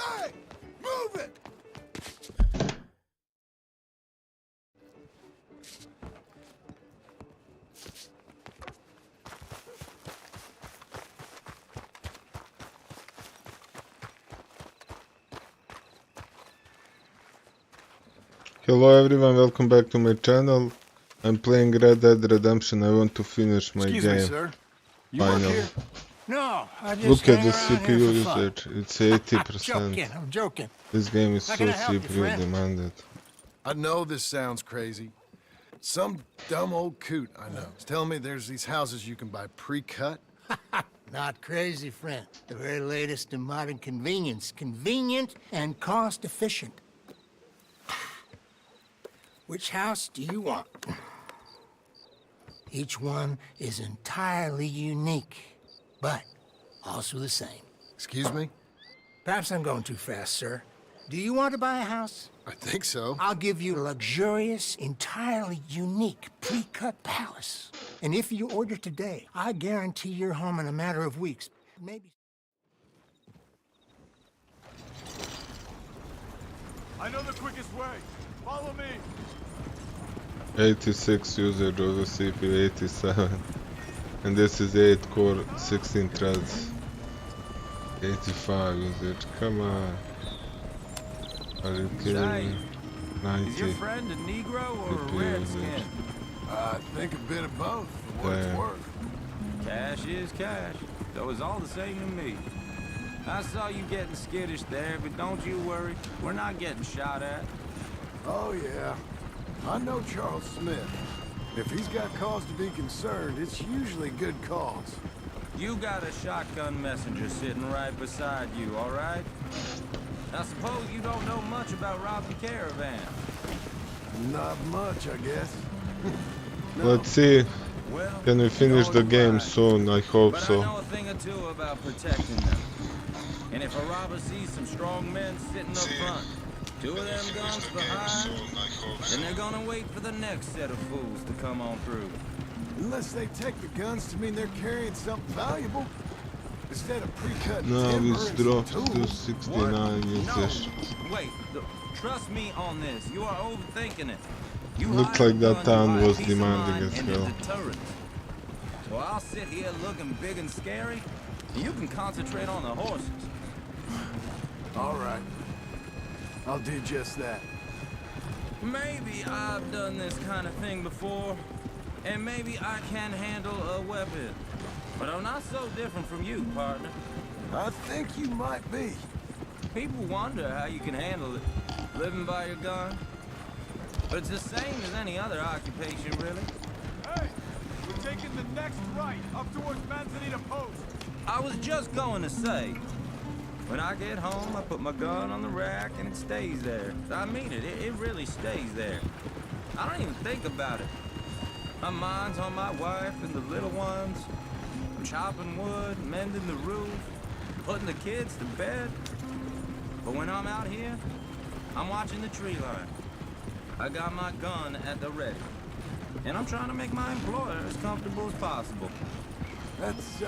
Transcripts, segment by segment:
Hey! Move it! Hello everyone, welcome back to my channel. I'm playing Red Dead Redemption. I want to finish my Excuse game. me, sir. You work Finally. here? No, I just Look at hang the around here CPU for fun. usage. It's 80%. I'm joking. This game is How so can I help you, CPU friend? demanded. I know this sounds crazy. Some dumb old coot I know is telling me there's these houses you can buy pre-cut. Not crazy, friend. The very latest in modern convenience. Convenient and cost-efficient. Which house do you want? Each one is entirely unique, but also the same. Excuse me? Perhaps I'm going too fast, sir. Do you want to buy a house? I think so. I'll give you a luxurious, entirely unique pre-cut palace. And if you order today, I guarantee you're home in a matter of weeks. Maybe. I know the quickest way. Follow me. 86 usage of the CPU, 87. And this is 8 core, 16 threads. 85 usage, come on. Are you kidding me? 90. Is your friend a Negro or a CPU Redskin? usage. I think a bit of both, for what it's Damn. worth. Cash is cash. So it's all the same to me. I saw you getting skittish there, but don't you worry. We're not getting shot at. Oh, yeah. I know Charles Smith. If he's got cause to be concerned, it's usually good cause. You got a shotgun messenger sitting right beside you, all right? I suppose you don't know much about robbing caravan. Not much, I guess. Let's see. Well, Can we finish you're the game right. soon? I hope But I so. know a thing or two about protecting them. And if a robber sees some strong men sitting up front, two of them guns behind, then they're gonna wait for the next set of fools to come on through. Unless they take the guns to mean they're carrying something valuable. Instead of pre-cut Now timber it's and dropped some to tools. 69 usage. No, wait, trust me on this. You are overthinking it. You Looks hire like a that gun, town you buy a was peace of demanding mind as and hell. a deterrent. So I'll sit here looking big and scary, and you can concentrate on the horses. All right. I'll do just that. Maybe I've done this kind of thing before, and maybe I can handle a weapon. But I'm not so different from you, partner. I think you might be. People wonder how you can handle it, living by your gun. But it's the same as any other occupation, really. Hey, we're taking the next right, up towards Manzanita Post. I was just going to say, when I get home, I put my gun on the rack and it stays there. I mean it, it really stays there. I don't even think about it. My mind's on my wife and the little ones. I'm chopping wood, mending the roof, putting the kids to bed. But when I'm out here, I'm watching the tree line. I got my gun at the ready. And I'm trying to make my employer as comfortable as possible. That's,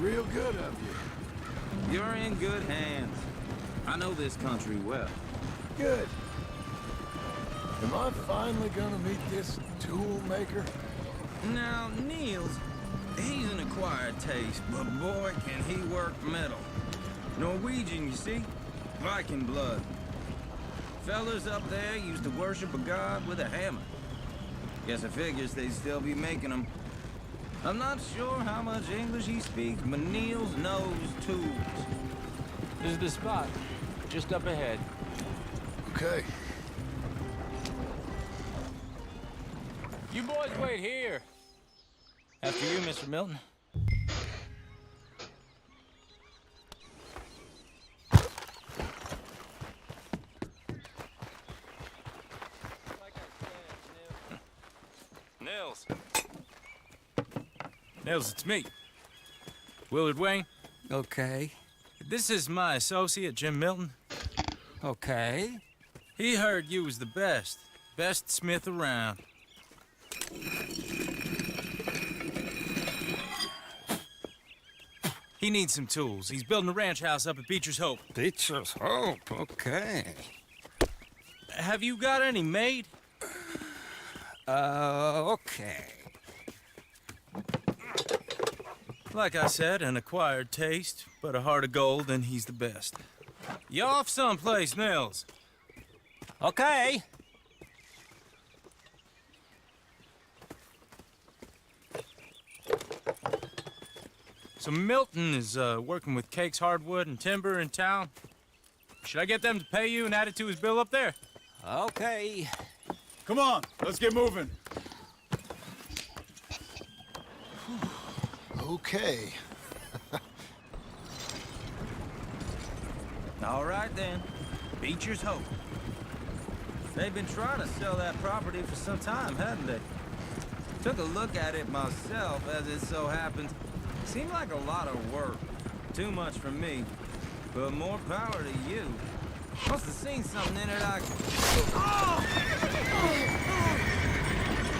real good of you. You're in good hands. I know this country well. Good. Am I finally gonna meet this tool maker? Now, Niels, he's an acquired taste, but boy, can he work metal. Norwegian, you see? Viking blood. Fellas up there used to worship a god with a hammer. Guess I figures they'd still be making them. I'm not sure how much English he speaks, but Niels knows tools. This is the spot, just up ahead. Okay. You boys wait here. After you, Mr. Milton. Nils. Nils, it's me. Willard Wayne. Okay. This is my associate, Jim Milton. Okay. He heard you was the best smith around. He needs some tools. He's building a ranch house up at Beecher's Hope. Beecher's Hope, okay. Have you got any made? Okay. Like I said, an acquired taste, but a heart of gold, and he's the best. You off someplace, Mills? Okay. So Milton is working with Cakes Hardwood and Timber in town. Should I get them to pay you and add it to his bill up there? Okay. Come on, let's get moving. Okay. All right then. Beecher's Hope. They've been trying to sell that property for some time, hadn't they? Took a look at it myself, as it so happens. Seemed like a lot of work. Too much for me. But more power to you. Must have seen something in it I...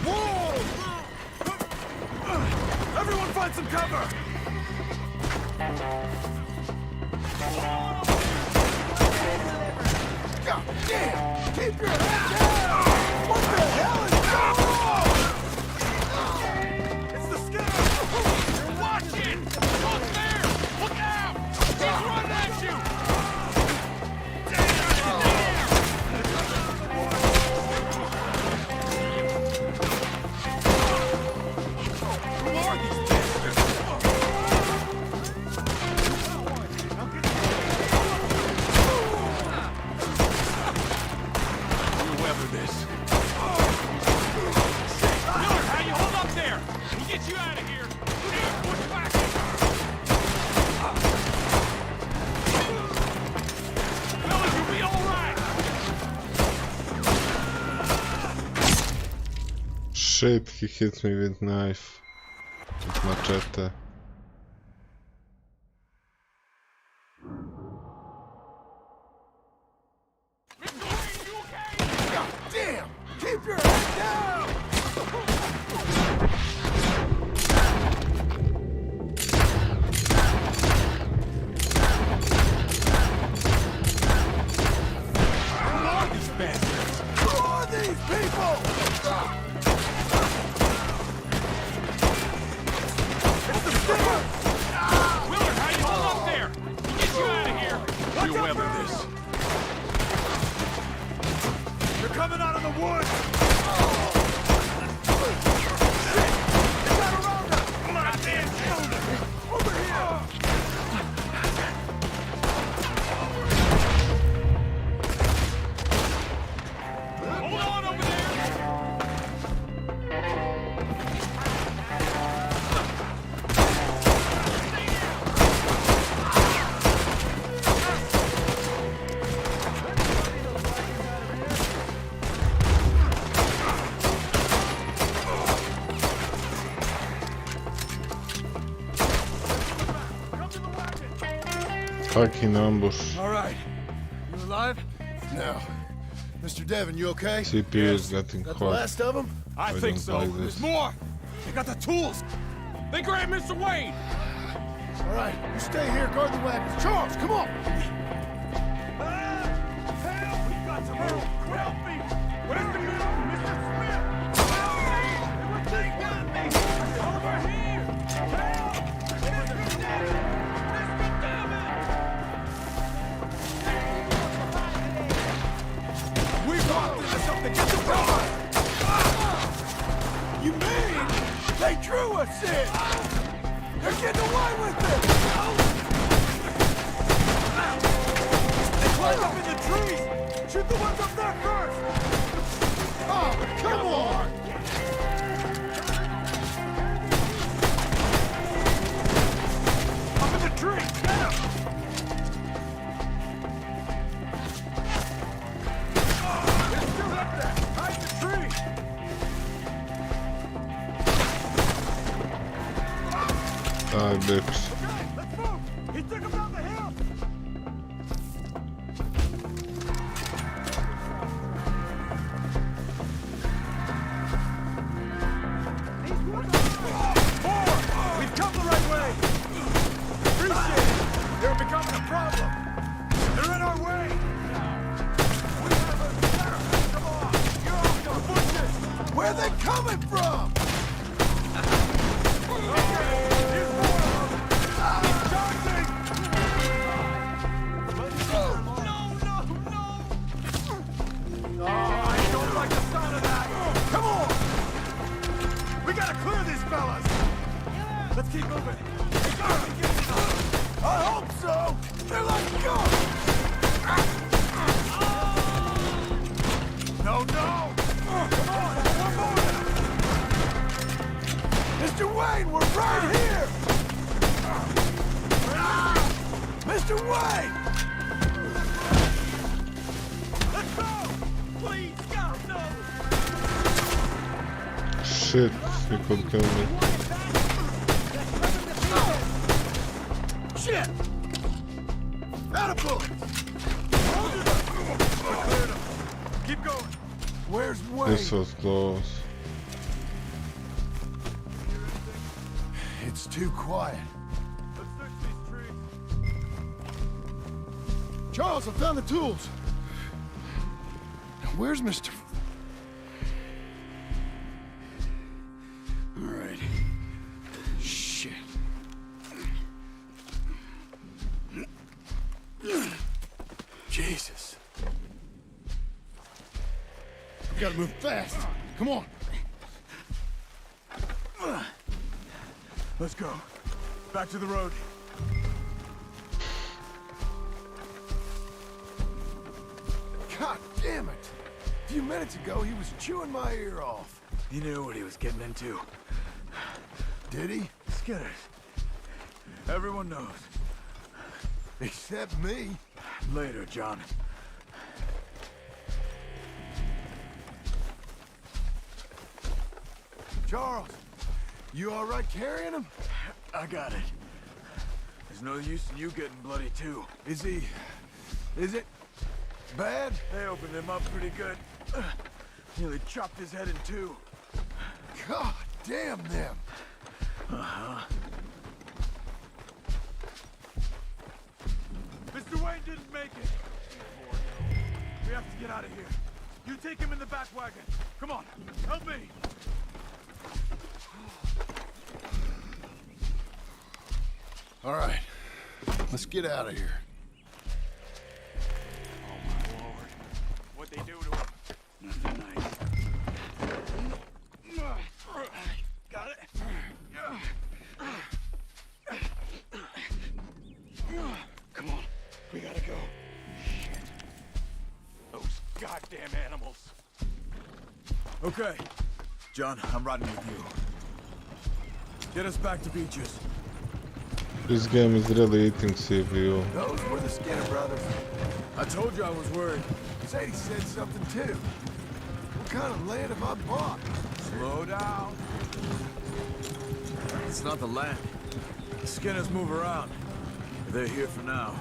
Whoa! Everyone find some cover! God damn! Keep your head down! What the hell is going on? It's the scanner! You're watching! Look there! Look out! He's running at you! Who are these bastards? Whoever this. Miller, how you hold up there? We'll get you out of here. Hey, push back. Miller, you'll be all right. Shit, he hits me with knife. With machete. God damn! Keep your head down! Who are these bastards? Who are these people? It's the stinger! Willard, how you hold up there? We'll get you out of here. You weather this. They're coming out of the woods! Shit! They got around us! Goddamn shoulder! Over here! Hold on over there! Come to the wagon! Fucking ambush. All right. You alive? No. Mr. Devon, you okay? CPU is getting Got the hot. last of them? I I think don't so. like this. There's more! They got the tools! They grabbed Mr. Wade! All right. You stay here, guard the wagons. Charles, come on! Help! We got to move! Help me! Where's the middle? Mr. Smith! Help! They got me! Over here! Help! Mr. Devon! Mr. Devon! We walked into something! Get the car! You mean they drew us in? They're getting away with it! They climbed up in the trees! Shoot the ones up there first! Oh, come on! Up in the tree! Get him! They're still up there! Hide the tree! Die, bitch. Okay, let's move! He took him down the hill! Four! We've come the right way! 3 They're becoming a problem. They're in our way. We gotta finish them off. You're off the bushes. Where are they coming from? Okay, here's more of them. He's charging. No. Oh, I don't like the sound of that. Come on. We gotta clear these fellas. Let's keep moving. They gotta be getting up. I hope so. They're like go. No, no. Come on, one more. Mr. Wayne, we're right here. Mr. Wayne. Let's go. Please, God, no. Shit, he could kill me. Shit. Out of bullets. Cleared them. Keep going. Where's Wayne? This was close. It's too quiet. Let's search these trees. Charles, I found the tools. Now, where's Mr. All right. Shit. Jesus. We gotta move fast. Come on. Let's go. Back to the road. God damn it. A few minutes ago, he was chewing my ear off. He knew what he was getting into. Did he? Skinners. Everyone knows. Except me. Later, John. Charles, you all right carrying him? I got it. There's no use in you getting bloody too. Is it bad? They opened him up pretty good. Nearly chopped his head in two. God damn them. Mr. Wayne didn't make it. We have to get out of here. You take him in the back wagon. Come on, help me. All right, let's get out of here. Oh my lord. What'd they do to him? Nothing nice. Got it? Come on, we gotta go. Shit. Those goddamn animals. Okay. John, I'm riding with you. Get us back to Beaches. This game is really eating CPU. Those were the Skinner brothers. I told you I was worried. Sadie said something too. What kind of land have I bought? Slow down. It's not the land. The Skinners move around. They're here for now.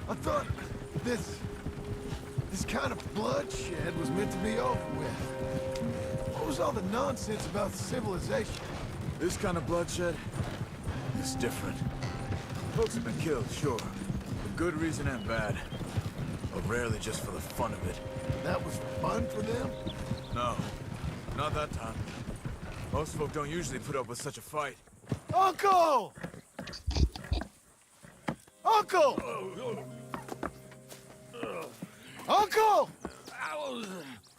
I thought this kind of bloodshed was meant to be over with. What was all the nonsense about civilization? This kind of bloodshed is different. Folks have been killed, sure. For good reason and bad. But rarely just for the fun of it. That was fun for them? No, not that time. Most folk don't usually put up with such a fight. Uncle! Uncle! Uncle!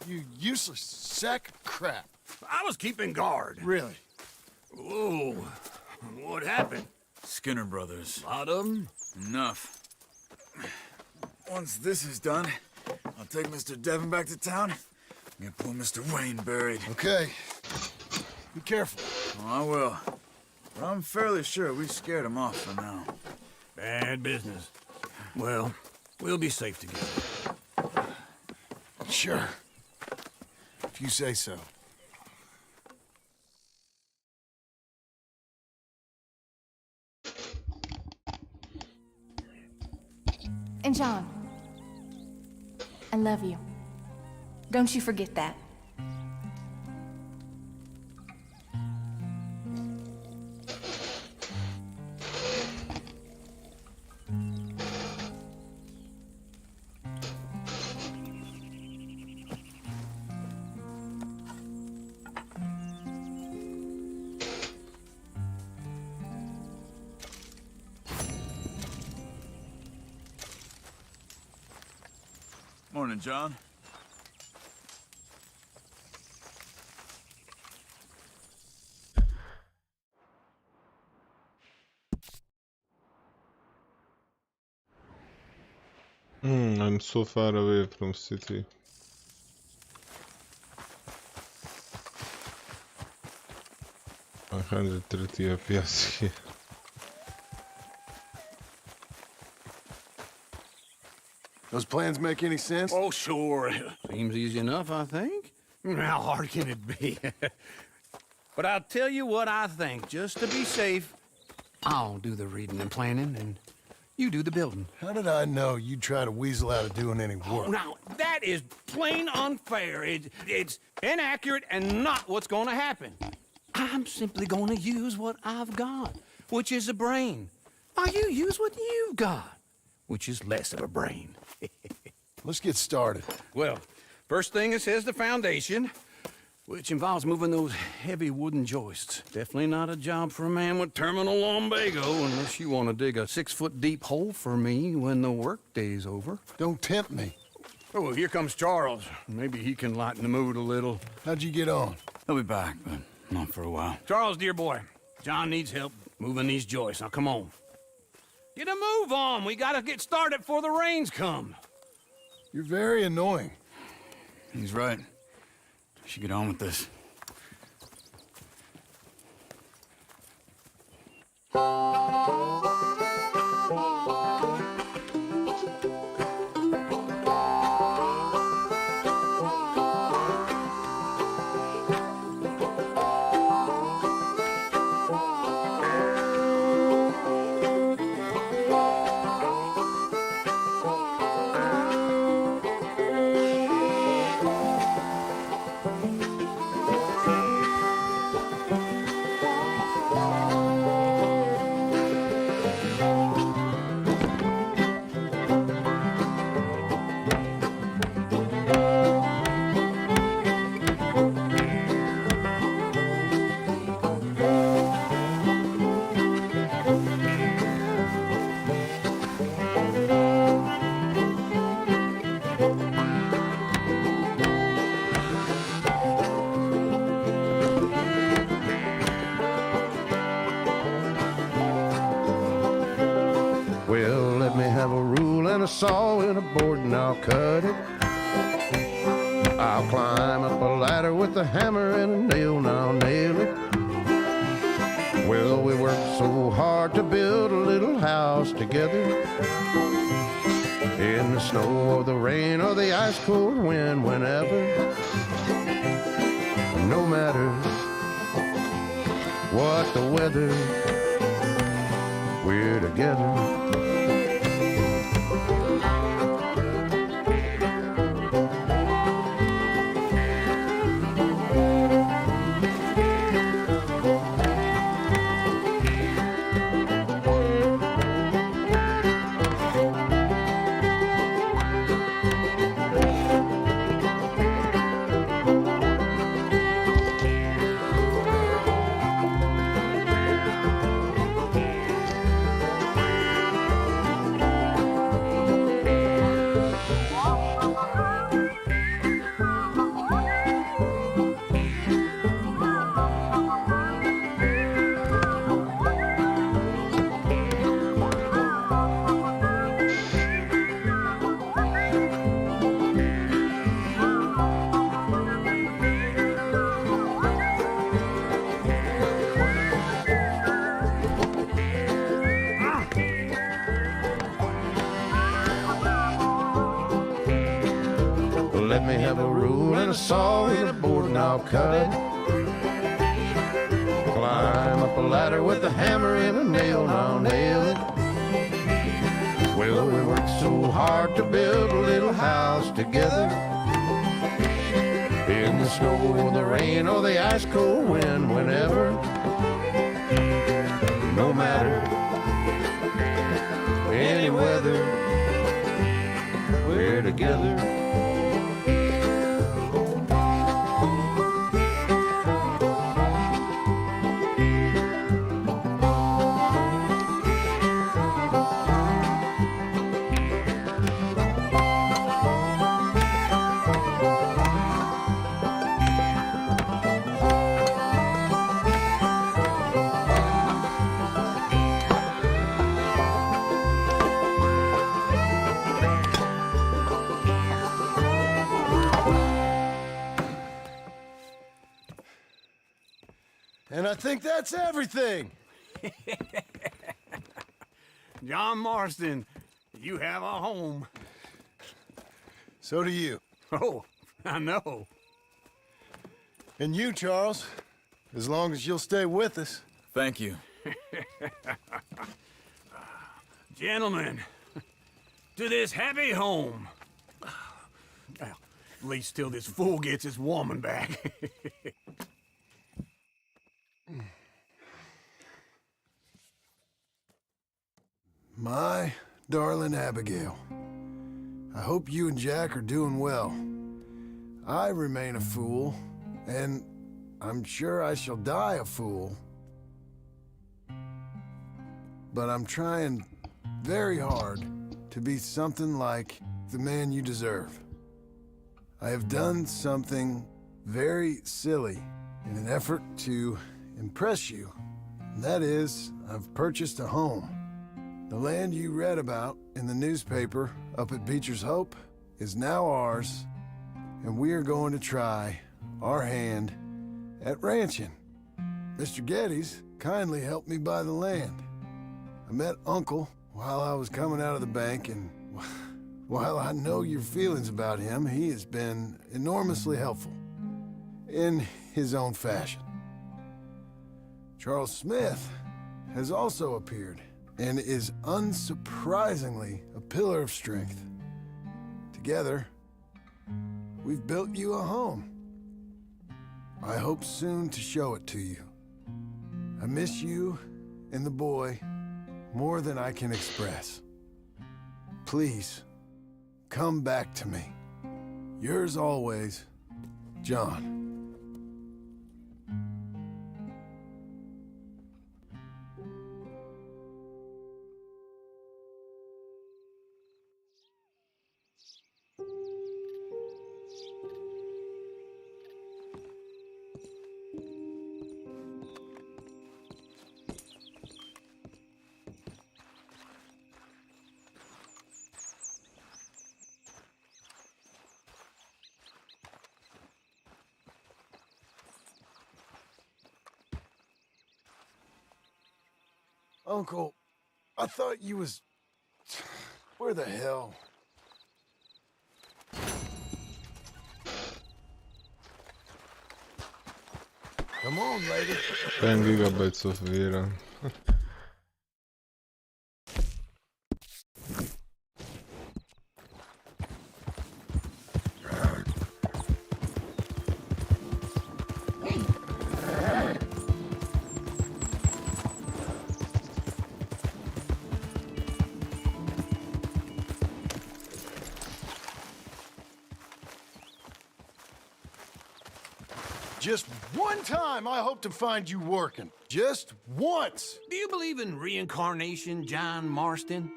You useless sack of crap. I was keeping guard. Really? Whoa. What happened? Skinner brothers. Lot of them? Enough. Once this is done, I'll take Mr. Devon back to town and get poor Mr. Wayne buried. Okay. Be careful. Oh, I will. But I'm fairly sure we scared him off for now. Bad business. Well, we'll be safe together. Sure. If you say so. And John, I love you. Don't you forget that. Morning, John. I'm so far away from city. I 130 FPS here. Those plans make any sense? Oh, sure. Seems easy enough, I think. How hard can it be? But I'll tell you what I think. Just to be safe, I'll do the reading and planning, and you do the building. How did I know you'd try to weasel out of doing any work? Now, that is plain unfair. It's inaccurate and not what's gonna happen. I'm simply gonna use what I've got, which is a brain. Now you use what you've got, which is less of a brain. Let's get started. Well, first thing it says the foundation, which involves moving those heavy wooden joists. Definitely not a job for a man with terminal lumbago, unless you want to dig a 6-foot deep hole for me when the workday's over. Don't tempt me. Oh, here comes Charles. Maybe he can lighten the mood a little. How'd you get on? I'll be back, but not for a while. Charles, dear boy, John needs help moving these joists. Now, come on. Get a move on. We gotta get started before the rains come. You're very annoying. He's right. We should get on with this. Well, let me have a rule and a saw and a board and I'll cut it. I'll climb up a ladder with a hammer and a nail and I'll nail it. Well, we worked so hard to build a little house together. In the snow or the rain or the ice cold wind, whenever. No matter what the weather, we're together. Let me have a rule and a saw and a board and I'll cut. Climb up a ladder with a hammer and a nail and I'll nail it. Well, we worked so hard to build a little house together. In the snow or the rain or the ice cold wind, whenever. No matter any weather, we're together. I think that's everything. John Marston, you have a home. So do you. Oh, I know. And you, Charles. As long as you'll stay with us. Thank you. Gentlemen, to this happy home. Well, at least till this fool gets his woman back. My darling Abigail, I hope you and Jack are doing well. I remain a fool, and I'm sure I shall die a fool. But I'm trying very hard to be something like the man you deserve. I have done something very silly in an effort to impress you. And that is, I've purchased a home. The land you read about in the newspaper up at Beecher's Hope is now ours, and we are going to try our hand at ranching. Mr. Geddes kindly helped me buy the land. I met Uncle while I was coming out of the bank, and while I know your feelings about him, he has been enormously helpful in his own fashion. Charles Smith has also appeared and is unsurprisingly a pillar of strength. Together, we've built you a home. I hope soon to show it to you. I miss you and the boy more than I can express. Please, come back to me. Yours always, John. Uncle, I thought you was... Where the hell? Come on, lady. 10 gigabytes of VRAM. Just one time I hope to find you working. Just once. Do you believe in reincarnation, John Marston?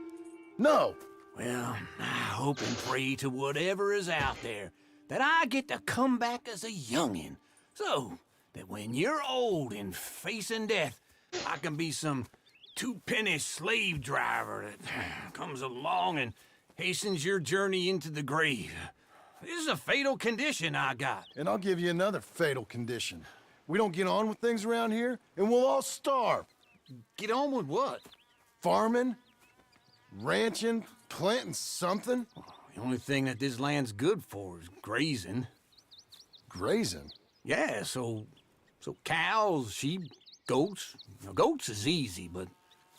No. Well, I hope and pray to whatever is out there that I get to come back as a youngin', so that when you're old and facing death, I can be some two-penny slave driver that comes along and hastens your journey into the grave. This is a fatal condition I got. And I'll give you another fatal condition. We don't get on with things around here, and we'll all starve. Get on with what? Farming, ranching, planting something. The only thing that this land's good for is grazing. Grazing? Yeah, so cows, sheep, goats. Now, goats is easy, but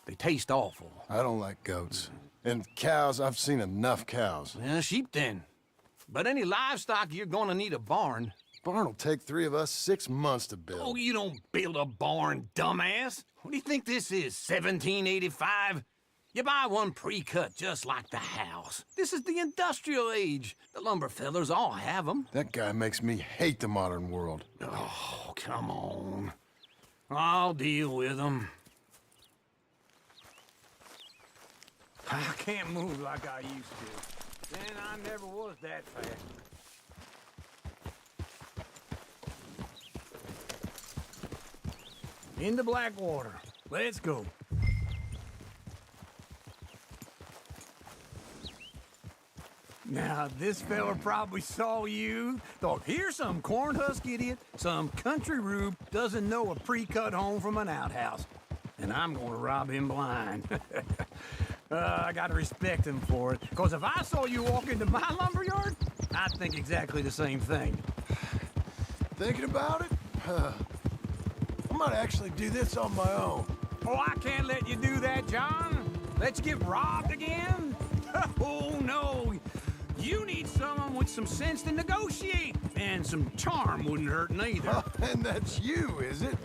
they taste awful. I don't like goats. And cows, I've seen enough cows. Yeah, sheep then. But any livestock, you're gonna need a barn. Barn will take 3 of us 6 months to build. Oh, you don't build a barn, dumbass. What do you think this is, 1785? You buy one pre-cut just like the house. This is the industrial age. The lumber fellers all have them. That guy makes me hate the modern world. Oh, come on. I'll deal with them. I can't move like I used to. Then I never was that fast. Into Blackwater. Let's go. Now, this fella probably saw you, thought, here's some cornhusk idiot, some country rube, doesn't know a pre-cut home from an outhouse. And I'm gonna rob him blind. I gotta respect him for it, because if I saw you walk into my lumberyard, I'd think exactly the same thing. Thinking about it? I might actually do this on my own. Oh, I can't let you do that, John. Let you get robbed again? Oh, no. You need someone with some sense to negotiate. And some charm wouldn't hurt neither. And that's you, is it?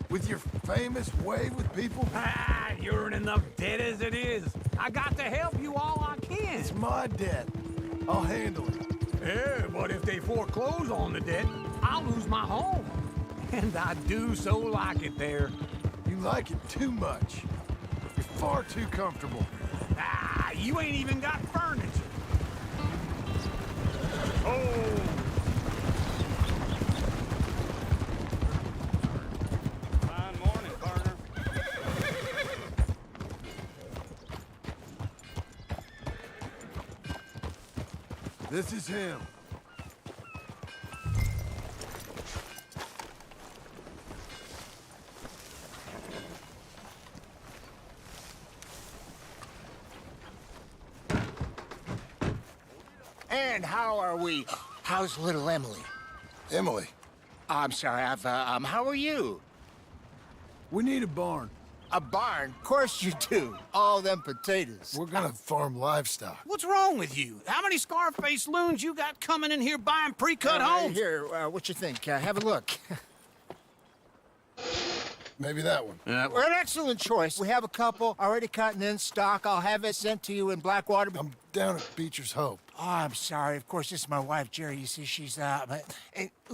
With your famous way with people? Ah, you're in enough debt as it is. I got to help you all I can. It's my debt. I'll handle it. Yeah, but if they foreclose on the debt, I'll lose my home. And I do so like it there. You like it too much. You're far too comfortable. Ah, you ain't even got furniture. Oh! Fine morning, partner. This is him. And how are we? How's little Emily? Emily, I'm sorry, how are you? we need a barn. A barn? Of course you do. All them potatoes. We're gonna farm livestock. What's wrong with you? How many Scarface loons you got coming in here buying pre-cut homes? Here, what you think? Have a look. Maybe that one. We're an excellent choice. We have a couple already cut and in stock. I'll have it sent to you in Blackwater. I'm down at Beecher's Hope. Oh, I'm sorry. Of course, this is my wife, Jerry. You see, she's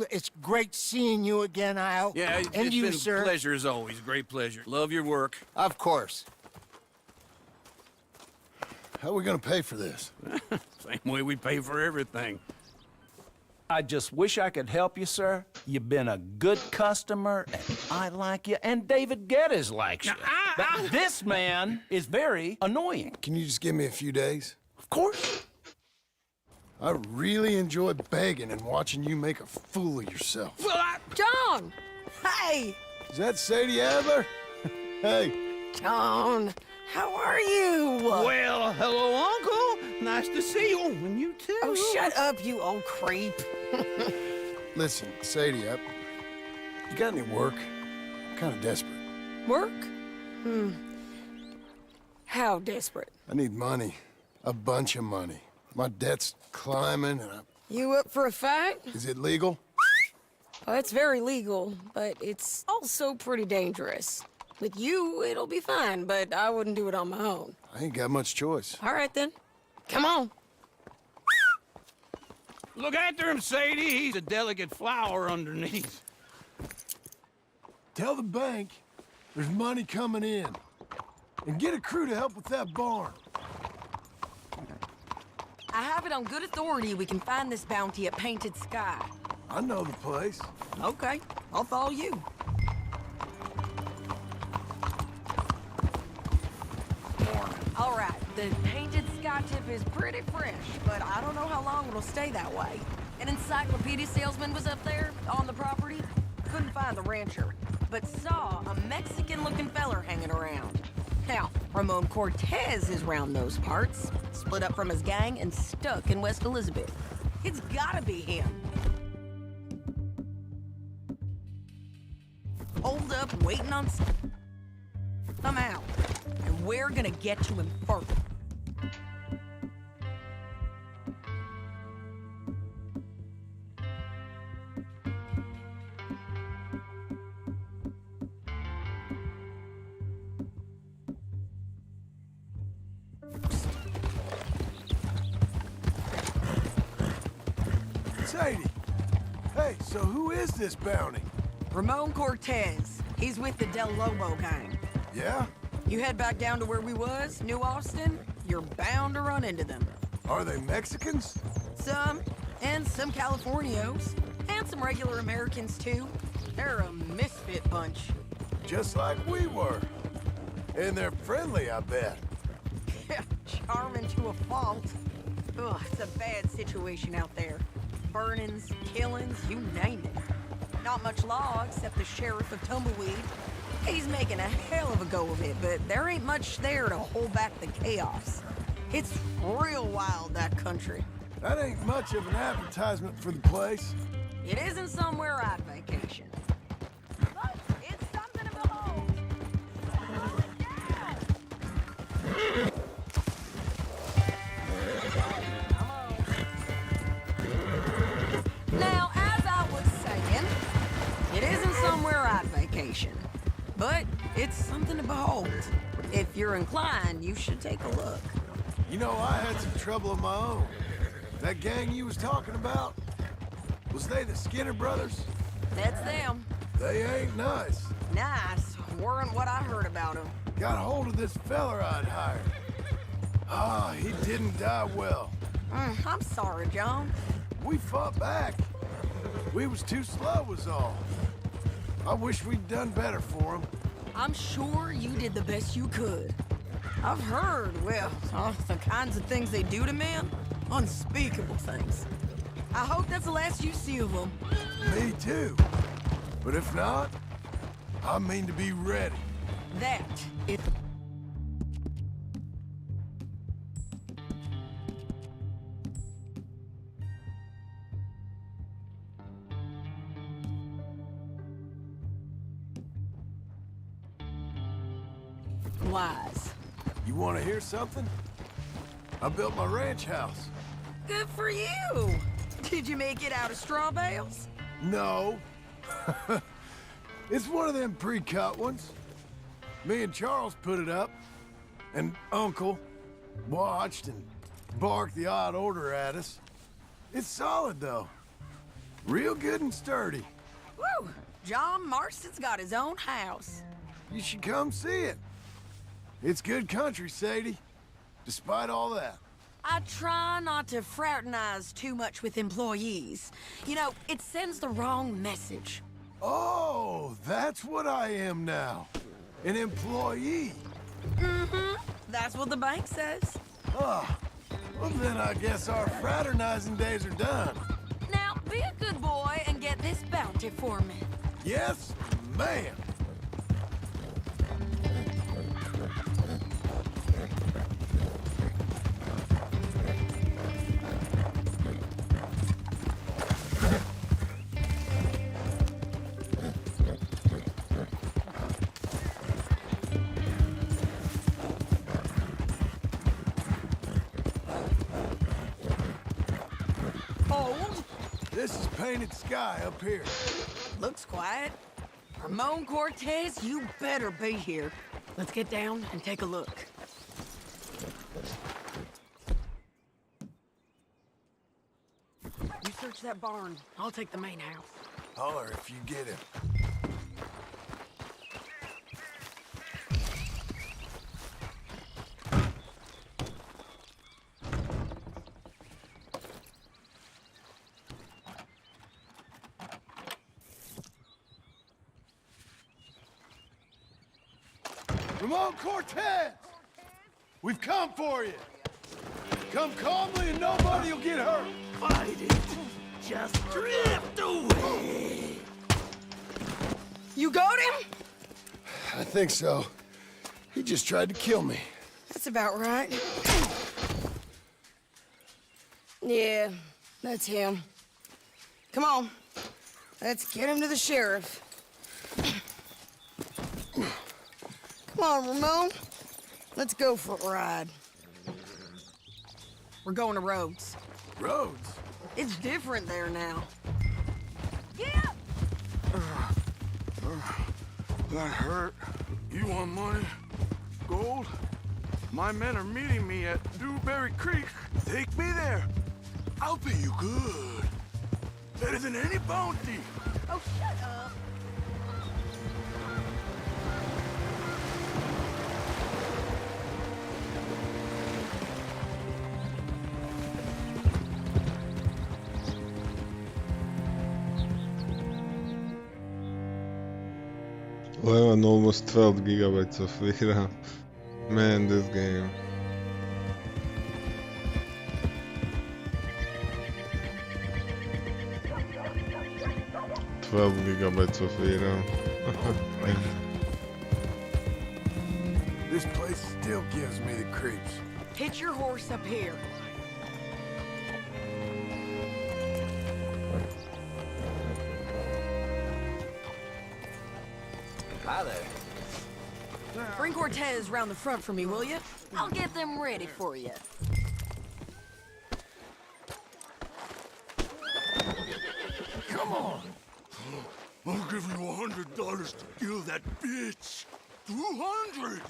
it's great seeing you again, Al. Yeah, and it's you, been sir. a pleasure as always. Great pleasure. Love your work. Of course. How are we gonna pay for this? Same way we pay for everything. I just wish I could help you, sir. You've been a good customer, and I like you, and David Geddes likes you. But this man is very annoying. Can you just give me a few days? Of course. I really enjoy begging and watching you make a fool of yourself. John! Hey! Is that Sadie Adler? Hey, John, how are you? Well, hello, Uncle. Nice to see you. And you too. Oh, shut up, you old creep. listen, Sadie, you got any work? I'm kind of desperate. Work? How desperate? I need money. A bunch of money. My debt's climbing and You up for a fight? Is it legal? Well, it's very legal, but it's also pretty dangerous. With you, it'll be fine, but I wouldn't do it on my own. I ain't got much choice. All right, then. Come on. Look after him, Sadie. He's a delicate flower underneath. Tell the bank there's money coming in. And get a crew to help with that barn. I have it on good authority we can find this bounty at Painted Sky. I know the place. Okay, I'll follow you. All right, the Painted Sky tip is pretty fresh, but I don't know how long it'll stay that way. An encyclopedia salesman was up there on the property. Couldn't find the rancher, but saw a Mexican-looking feller hanging around. Now, Ramon Cortez is round those parts, split up from his gang and stuck in West Elizabeth. It's gotta be him. Hold up, waiting on some out, and we're gonna get to him first. Sadie! Hey, so who is this bounty? Ramon Cortez. He's with the Del Lobo gang. Yeah? You head back down to where we was, New Austin, you're bound to run into them. Are they Mexicans? Some, and some Californios, and some regular Americans too. They're a misfit bunch. Just like we were. And they're friendly, I bet. Charming to a fault. Ugh, it's a bad situation out there. Burnings, killings, you name it. Not much law except the sheriff of Tumbleweed. He's making a hell of a go of it, but there ain't much there to hold back the chaos. It's real wild, that country. That ain't much of an advertisement for the place. It isn't somewhere I'd vacation. But it's something to behold. Now, as I was saying, it isn't somewhere I'd vacation. But it's something to behold. If you're inclined, you should take a look. You know, I had some trouble of my own. That gang you was talking about, was they the Skinner brothers? That's them. They ain't nice. Nice. Weren't what I heard about them. Got hold of this feller I'd hired. Ah, he didn't die well. I'm sorry, John. We fought back. We was too slow was all. I wish we'd done better for him. I'm sure you did the best you could. I've heard, well, the kinds of things they do to men. Unspeakable things. I hope that's the last you see of them. Me too. But if not, I mean to be ready. That is... wise. You want to hear something? I built my ranch house. Good for you. Did you make it out of straw bales? No. It's one of them pre-cut ones. Me and Charles put it up, and Uncle watched and barked the odd order at us. It's solid, though. Real good and sturdy. Woo! John Marston's got his own house. You should come see it. It's good country, Sadie, despite all that. I try not to fraternize too much with employees. You know, it sends the wrong message. Oh, that's what I am now. An employee. Mm-hmm. That's what the bank says. Ah, well then I guess our fraternizing days are done. Now, be a good boy and get this bounty for me. Yes, ma'am. This is painted sky up here. Looks quiet. Ramon Cortez, you better be here. Let's get down and take a look. You search that barn. I'll take the main house. Holler if you get him. Ramon Cortez! We've come for you! Come calmly and nobody will get hurt! Fight it! Just drift away! You got him? I think so. He just tried to kill me. That's about right. Yeah, that's him. Come on. Let's get him to the sheriff. Come on, Ramon. Let's go for a ride. We're going to Rhodes. Rhodes? It's different there now. Yeah! That hurt. You want money? Gold? My men are meeting me at Dewberry Creek. Take me there. I'll pay you good. Better than any bounty. Oh, shut up. Well, almost 12 gigabytes of VRAM. Man, this game. 12 gigabytes of VRAM. This place still gives me the creeps. Hitch your horse up here. Hi there. Bring Cortez round the front for me, will you? I'll get them ready for you. Come on. I'll give you $100 to kill that bitch. 200.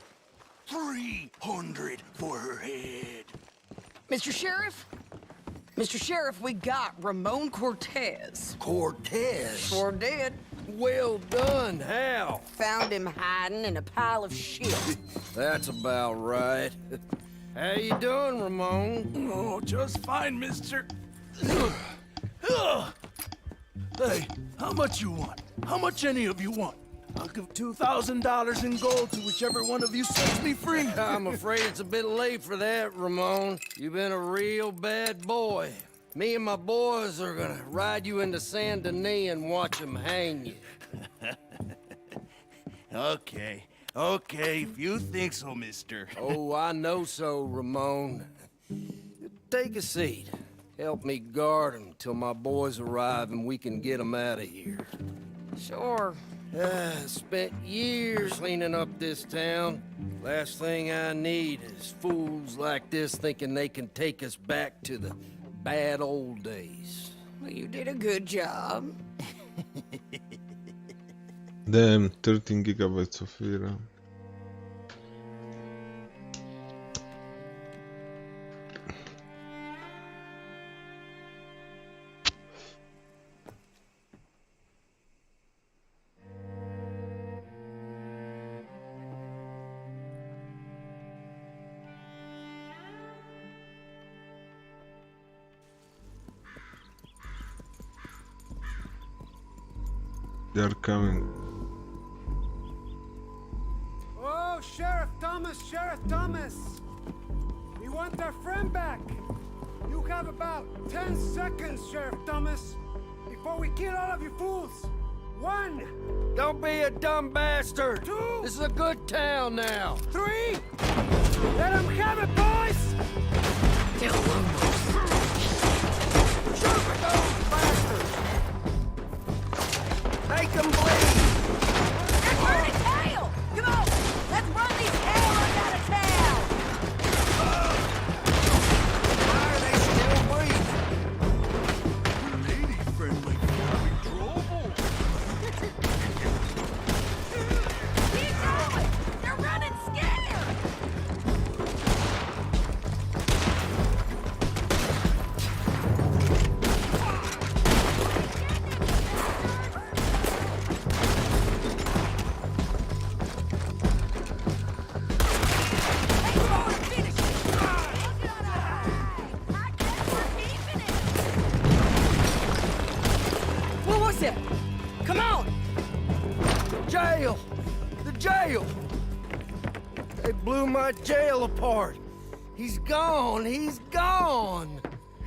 300 for her head. Mr. Sheriff? Mr. Sheriff, we got Ramon Cortez. Cortez? Sure did. Well done. How? Found him hiding in a pile of shit. That's about right. How you doing, Ramon? Oh, just fine, mister. Hey, how much you want? How much any of you want? I'll give $2,000 in gold to whichever one of you sets me free. I'm afraid it's a bit late for that, Ramon. You've been a real bad boy. Me and my boys are gonna ride you into Saint Denis and watch them hang you. Okay, if you think so, mister. Oh, I know so, Ramon. Take a seat. Help me guard them till my boys arrive and we can get them out of here. Sure. Spent years cleaning up this town. Last thing I need is fools like this thinking they can take us back to the bad old days. Well, you did a good job. Damn, 13 gigabytes of VRAM. They're coming. Oh, Sheriff Thomas! We want our friend back. You have about 10 seconds, Sheriff Thomas, before we kill all of you fools. 1. Don't be a dumb bastard. 2. This is a good town now. 3. Let them have it, boys! Shoot for those bastards! Make them bleed! They're turning tail! Come on! Let's run these tailors out of town! Why are they still breathing? Lady-friendly having trouble. Keep going! They're running scared! What was it? Come on! Jail! The jail! They blew my jail apart. He's gone. He's gone.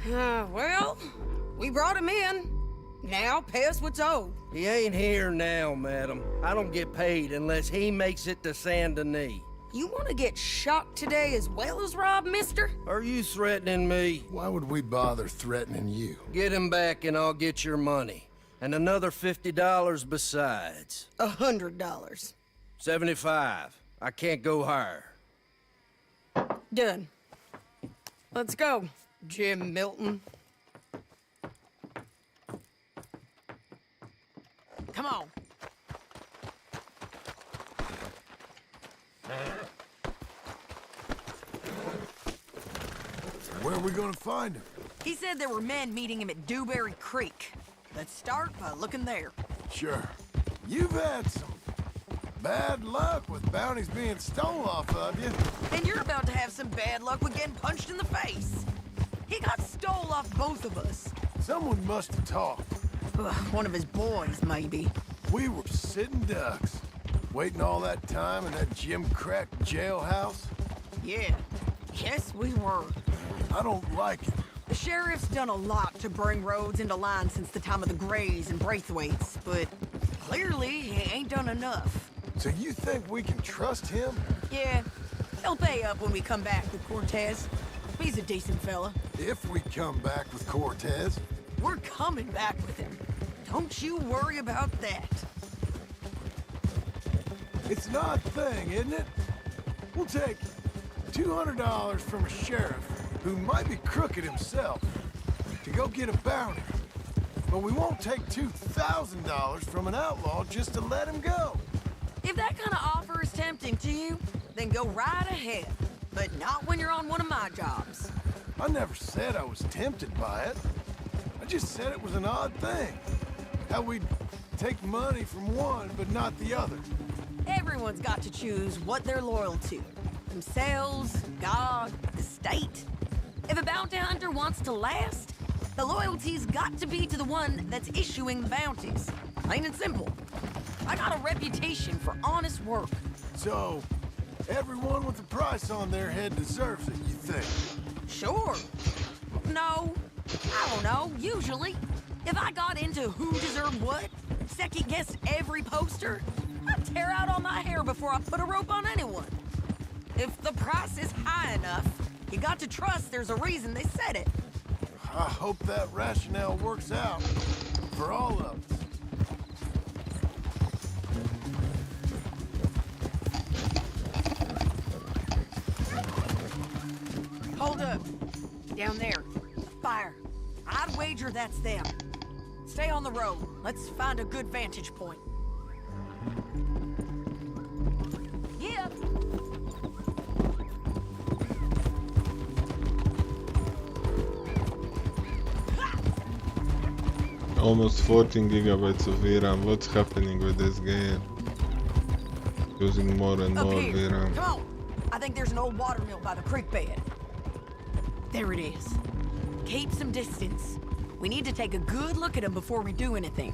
Well, we brought him in. Now pay us what's owed. He ain't here now, madam. I don't get paid unless he makes it to Saint Denis. You want to get shot today as well as robbed, mister? Are you threatening me? Why would we bother threatening you? Get him back and I'll get your money. And another $50 besides. $100. 75. I can't go higher. Done. Let's go, Jim Milton. Come on. Where are we gonna find him? He said there were men meeting him at Dewberry Creek. Let's start by looking there. Sure. You've had some bad luck with bounties being stolen off of you. And you're about to have some bad luck with getting punched in the face. He got stole off both of us. Someone must have talked. One of his boys, maybe. We were sitting ducks, waiting all that time in that gim-crack jailhouse. Yeah. Yes, we were. I don't like it The sheriff's done a lot to bring roads into line since the time of the Grays and Braithwaites, but clearly he ain't done enough. So you think we can trust him? Yeah, he'll pay up when we come back with Cortez. He's a decent fella. If we come back with Cortez. We're coming back with him. Don't you worry about that. It's an odd thing, isn't it? We'll take $200 from a sheriff who might be crooked himself to go get a bounty. But we won't take $2,000 from an outlaw just to let him go. If that kind of offer is tempting to you, then go right ahead. But not when you're on one of my jobs. I never said I was tempted by it. I just said it was an odd thing. How we'd take money from one, but not the other. Everyone's got to choose what they're loyal to. Themselves, God, the state. If a bounty hunter wants to last, the loyalty's got to be to the one that's issuing the bounties. Plain and simple. I got a reputation for honest work. So, everyone with a price on their head deserves it, you think? Sure. No, I don't know, usually. If I got into who deserved what, second-guessed every poster, I'd tear out all my hair before I put a rope on anyone. If the price is high enough, you got to trust there's a reason they said it. I hope that rationale works out for all of us. Hold up. Down there. Fire. I'd wager that's them. Stay on the road. Let's find a good vantage point. Yeah. Almost 14 gigabytes of VRAM. What's happening with this game? Using more and Up more here. VRAM. Come on. I think there's an old water mill by the creek bed. There it is. Keep some distance. We need to take a good look at him before we do anything.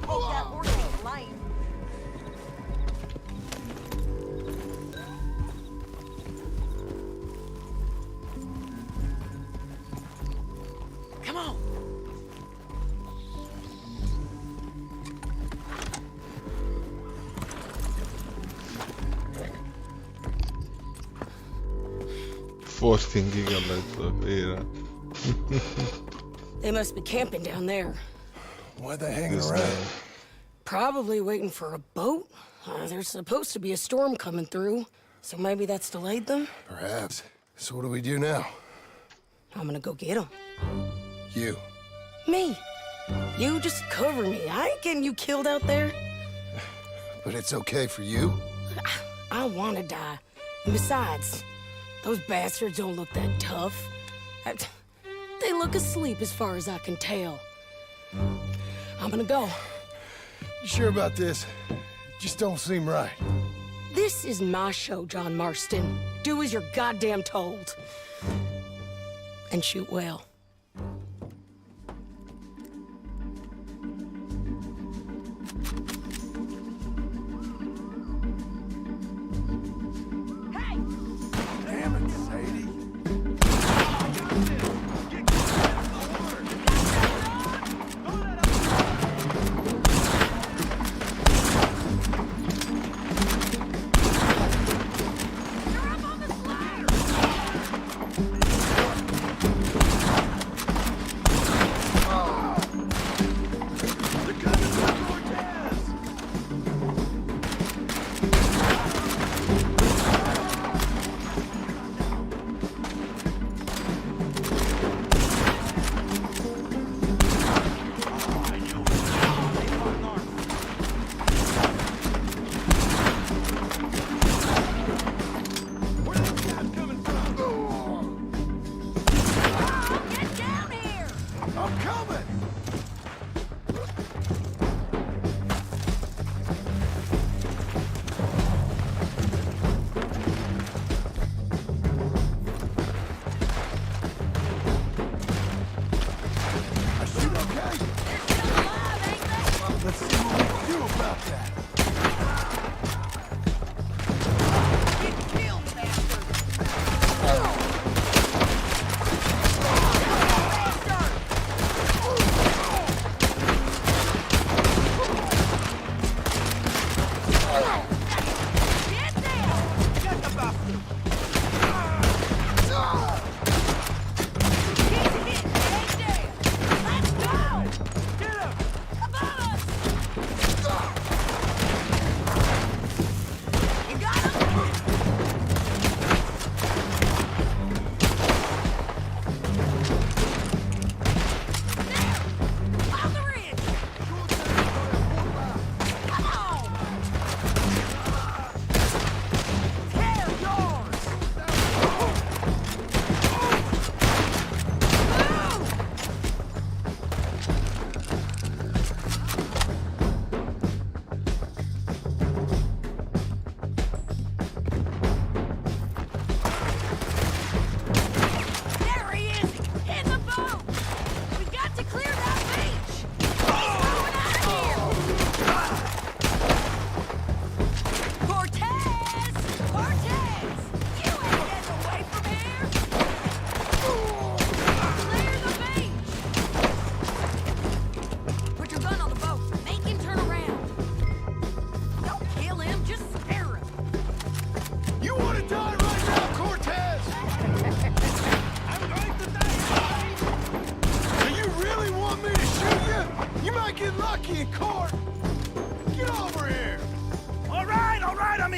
Hold that horse in the lane. Come on. $14 gigabytes of VRAM. They must be camping down there. Why are they hanging This around? guy. Probably waiting for a boat. There's supposed to be a storm coming through, so maybe that's delayed them. Perhaps. So what do we do now? I'm gonna go get them. You. Me. You just cover me. I ain't getting you killed out there. But it's okay for you? I wanna die. And besides, those bastards don't look that tough. They look asleep as far as I can tell. I'm gonna go. You sure about this? Just don't seem right. This is my show, John Marston. Do as you're goddamn told. And shoot well. Damn it, Sadie.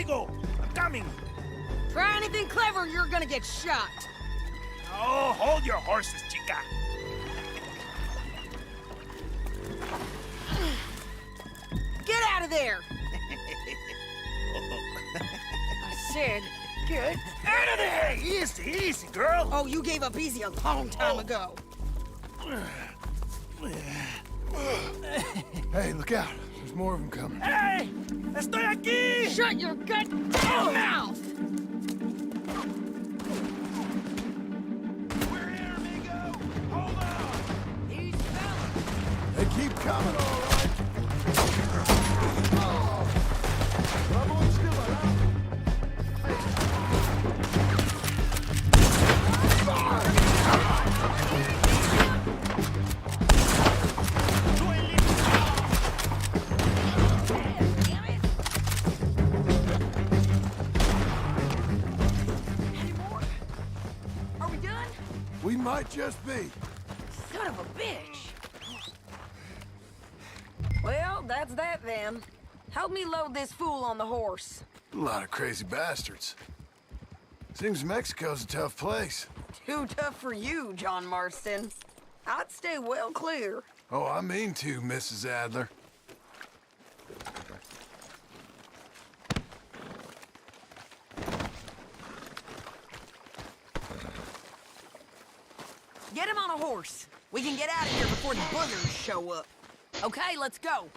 amigo! I'm coming! Try anything clever, you're gonna get shot. Oh, hold your horses, chica. Get out of there! I said, get Out of there! Easy, easy, girl! Oh, you gave up easy a long time ago. Hey, look out. There's more of them coming. Hey! Estoy aquí! Shut your goddamn mouth! We're here, amigo! Hold on! These fellas. They keep coming, all right. Vamos, still alive. Are we done? We might just be. Son of a bitch. Well, that's that then. Help me load this fool on the horse. A lot of crazy bastards. Seems Mexico's a tough place. Too tough for you, John Marston. I'd stay well clear. Oh, I mean to, Mrs. Adler. Get him on a horse. We can get out of here before the buzzards show up. Okay, let's go.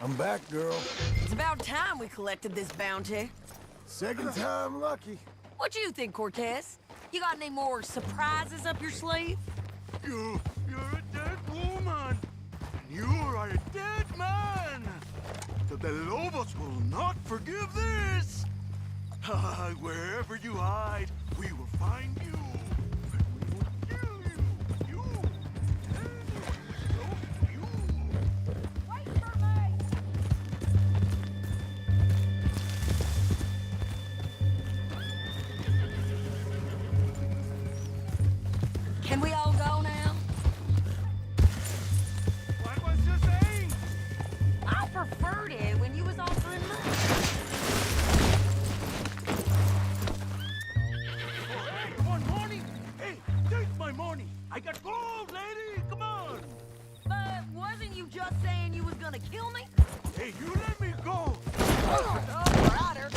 I'm back, girl. It's about time we collected this bounty. Second time lucky. What you think, Cortez? You got any more surprises up your sleeve? You're a dead woman. You are a dead man. The Lobos will not forgive this. Wherever you hide, we will find you. And we will kill you. You. And you. Wait for me! Can we all go now? What was you saying? I preferred it when you was offering money. Hey, want money? Hey, take my money. I got gold, lady. Come on. But wasn't you just saying you was gonna kill me? Hey, you let me go. Oh, rider.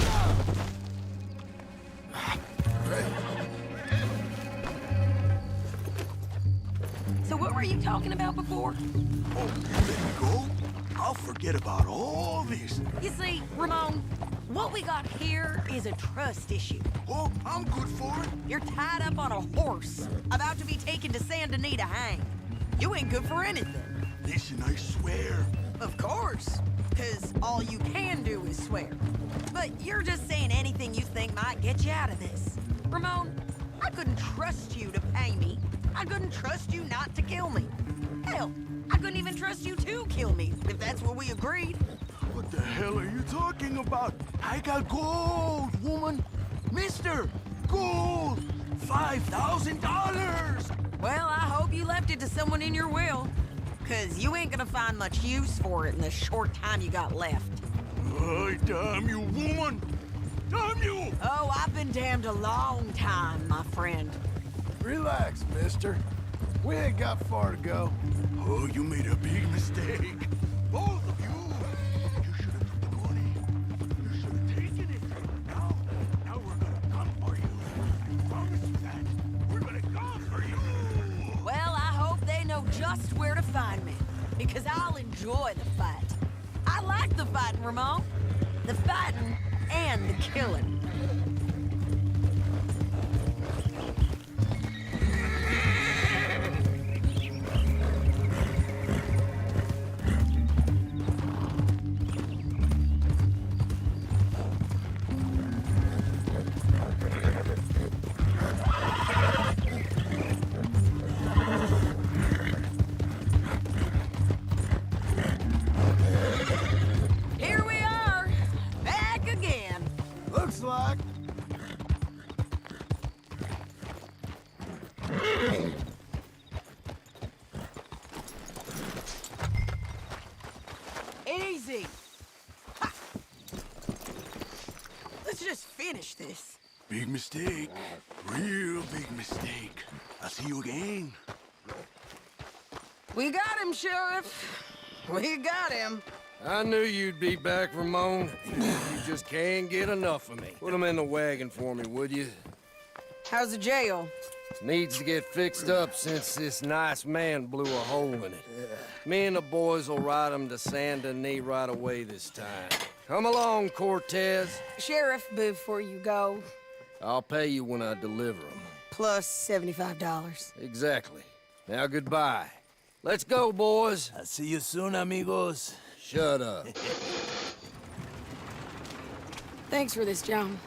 So what were you talking about before? Oh, you let me go? I'll forget about all this. You see, Ramon, what we got here is a trust issue. Oh, I'm good for it. You're tied up on a horse, about to be taken to Saint Denis to hang. You ain't good for anything. Listen, I swear. Of course, because all you can do is swear. But you're just saying anything you think might get you out of this. Ramon, I couldn't trust you to pay me. I couldn't trust you not to kill me. Hell, I couldn't even trust you to kill me, if that's what we agreed. What the hell are you talking about? I got gold, woman. Mister, gold. $5,000. Well, I hope you left it to someone in your will. Because you ain't gonna find much use for it in the short time you got left. Oh, damn you, woman. Damn you. Oh, I've been damned a long time, my friend. Relax, mister. We ain't got far to go. Oh, you made a big mistake. Both of you. You should have took the money. You should have taken it. Now we're gonna come for you. I promise you that. We're gonna come for you. Well, I hope they know just where to find me. Because I'll enjoy the fight. I like the fighting, Ramon. The fighting and the killing. Here we are, back again. Looks like just finish this. Big mistake. Real big mistake. I'll see you again. We got him, Sheriff. We got him. I knew you'd be back, Ramon. You just can't get enough of me. Put him in the wagon for me, would you? How's the jail? Needs to get fixed up since this nice man blew a hole in it. Me and the boys will ride him to Saint Denis right away this time. Come along, Cortez. Sheriff, before you go, I'll pay you when I deliver him. plus $75. Exactly. Now goodbye. Let's go, boys. I'll see you soon, amigos. Shut up. Thanks for this, John.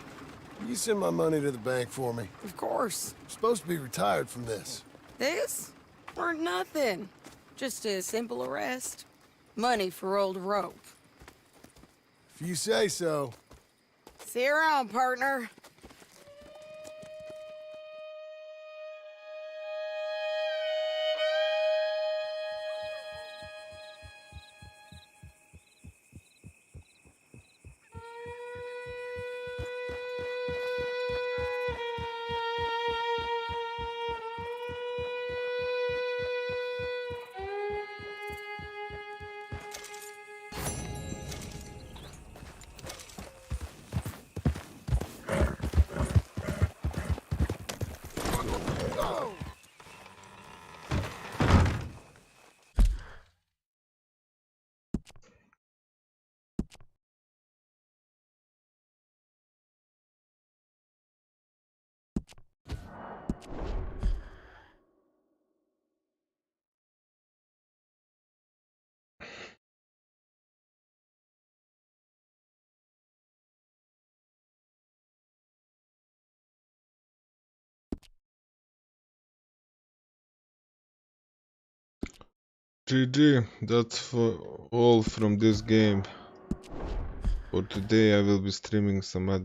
You send my money to the bank for me. Of course. I'm supposed to be retired from this. This? Weren't nothing. Just a simple arrest. Money for old rope. If you say so. See you around, partner. GG, that's for all from this game. For today I will be streaming some other